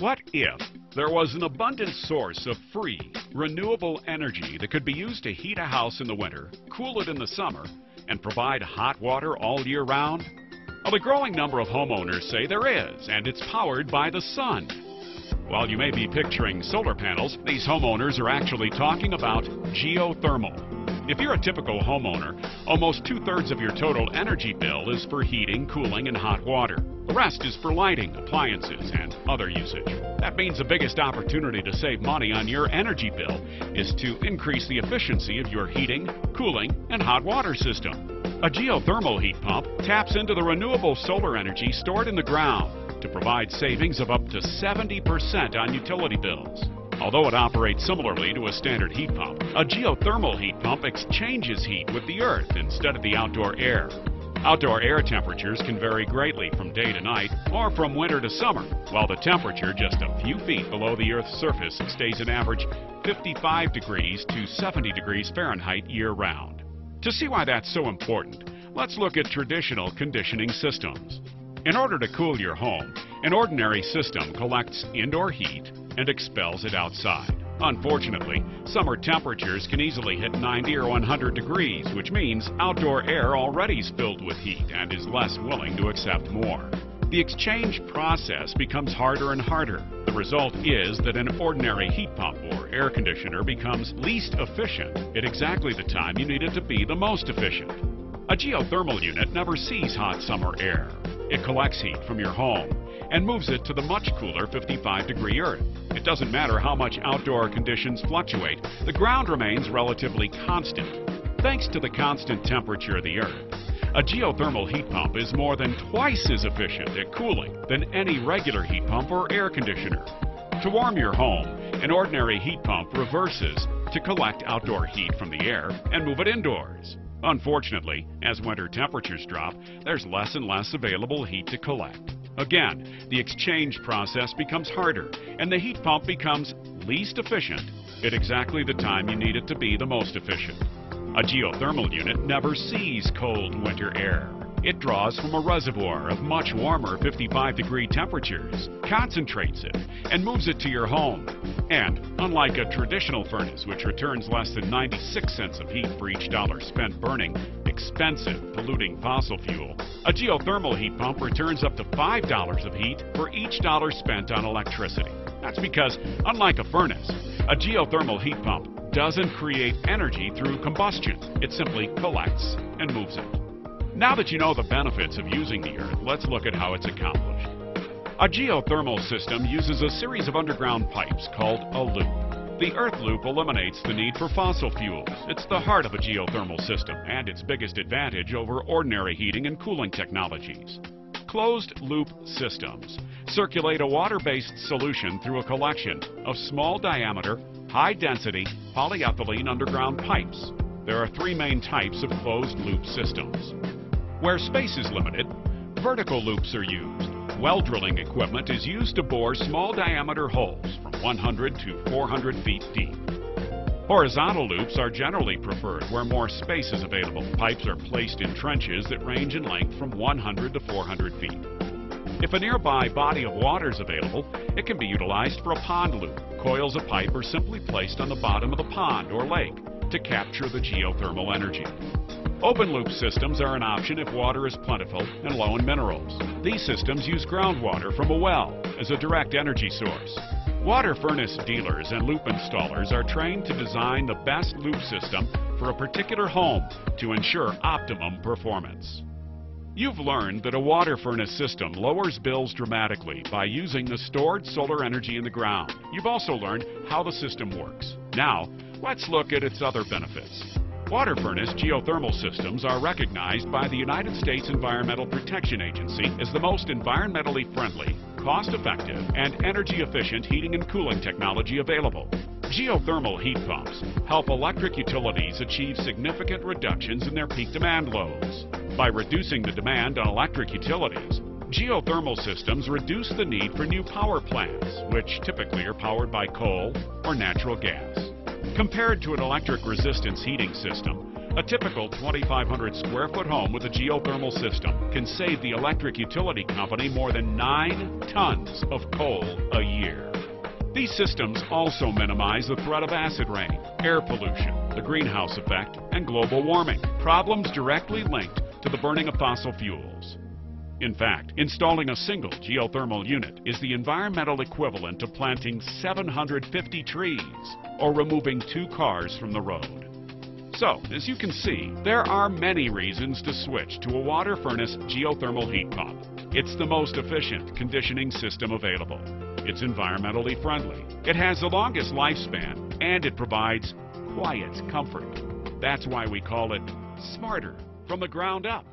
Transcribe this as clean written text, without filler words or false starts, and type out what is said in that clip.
What if there was an abundant source of free, renewable energy that could be used to heat a house in the winter, cool it in the summer, and provide hot water all year round? Well, a growing number of homeowners say there is, and it's powered by the sun. While you may be picturing solar panels, these homeowners are actually talking about geothermal. If you're a typical homeowner, almost 2/3 of your total energy bill is for heating, cooling, and hot water. The rest is for lighting, appliances, and other usage. That means the biggest opportunity to save money on your energy bill is to increase the efficiency of your heating, cooling, and hot water system. A geothermal heat pump taps into the renewable solar energy stored in the ground to provide savings of up to 70% on utility bills. Although it operates similarly to a standard heat pump, a geothermal heat pump exchanges heat with the earth instead of the outdoor air. Outdoor air temperatures can vary greatly from day to night or from winter to summer, while the temperature just a few feet below the Earth's surface stays an average 55 degrees to 70 degrees Fahrenheit year-round. To see why that's so important, let's look at traditional conditioning systems. In order to cool your home, an ordinary system collects indoor heat and expels it outside. Unfortunately, summer temperatures can easily hit 90 or 100 degrees, which means outdoor air already is filled with heat and is less willing to accept more. The exchange process becomes harder and harder. The result is that an ordinary heat pump or air conditioner becomes least efficient at exactly the time you need it to be the most efficient. A geothermal unit never sees hot summer air. It collects heat from your home and moves it to the much cooler 55-degree Earth. It doesn't matter how much outdoor conditions fluctuate, the ground remains relatively constant. Thanks to the constant temperature of the Earth, a geothermal heat pump is more than twice as efficient at cooling than any regular heat pump or air conditioner. To warm your home, an ordinary heat pump reverses to collect outdoor heat from the air and move it indoors. Unfortunately, as winter temperatures drop, there's less and less available heat to collect. Again, the exchange process becomes harder, and the heat pump becomes least efficient at exactly the time you need it to be the most efficient. A geothermal unit never sees cold winter air. It draws from a reservoir of much warmer 55-degree temperatures, concentrates it, and moves it to your home. And unlike a traditional furnace, which returns less than 96 cents of heat for each dollar spent burning expensive, polluting fossil fuel, a geothermal heat pump returns up to $5 of heat for each dollar spent on electricity. That's because, unlike a furnace, a geothermal heat pump doesn't create energy through combustion. It simply collects and moves it. Now that you know the benefits of using the Earth, let's look at how it's accomplished. A geothermal system uses a series of underground pipes called a loop. The Earth loop eliminates the need for fossil fuels. It's the heart of a geothermal system and its biggest advantage over ordinary heating and cooling technologies. Closed-loop systems circulate a water-based solution through a collection of small-diameter, high-density polyethylene underground pipes. There are three main types of closed-loop systems. Where space is limited, vertical loops are used. Well drilling equipment is used to bore small-diameter holes from 100 to 400 feet deep. Horizontal loops are generally preferred where more space is available. Pipes are placed in trenches that range in length from 100 to 400 feet. If a nearby body of water is available, it can be utilized for a pond loop. Coils of pipe are simply placed on the bottom of the pond or lake to capture the geothermal energy. Open-loop systems are an option if water is plentiful and low in minerals. These systems use groundwater from a well as a direct energy source. WaterFurnace dealers and loop installers are trained to design the best loop system for a particular home to ensure optimum performance. You've learned that a water furnace system lowers bills dramatically by using the stored solar energy in the ground. You've also learned how the system works. Now, let's look at its other benefits. Water furnace geothermal systems are recognized by the United States Environmental Protection Agency as the most environmentally friendly, cost-effective, and energy-efficient heating and cooling technology available. Geothermal heat pumps help electric utilities achieve significant reductions in their peak demand loads. By reducing the demand on electric utilities, geothermal systems reduce the need for new power plants, which typically are powered by coal or natural gas. Compared to an electric resistance heating system, a typical 2,500 square foot home with a geothermal system can save the electric utility company more than 9 tons of coal a year. These systems also minimize the threat of acid rain, air pollution, the greenhouse effect, and global warming, problems directly linked to the burning of fossil fuels. In fact, installing a single geothermal unit is the environmental equivalent of planting 750 trees or removing 2 cars from the road. So, as you can see, there are many reasons to switch to a WaterFurnace geothermal heat pump. It's the most efficient conditioning system available. It's environmentally friendly. It has the longest lifespan, and it provides quiet comfort. That's why we call it smarter from the ground up.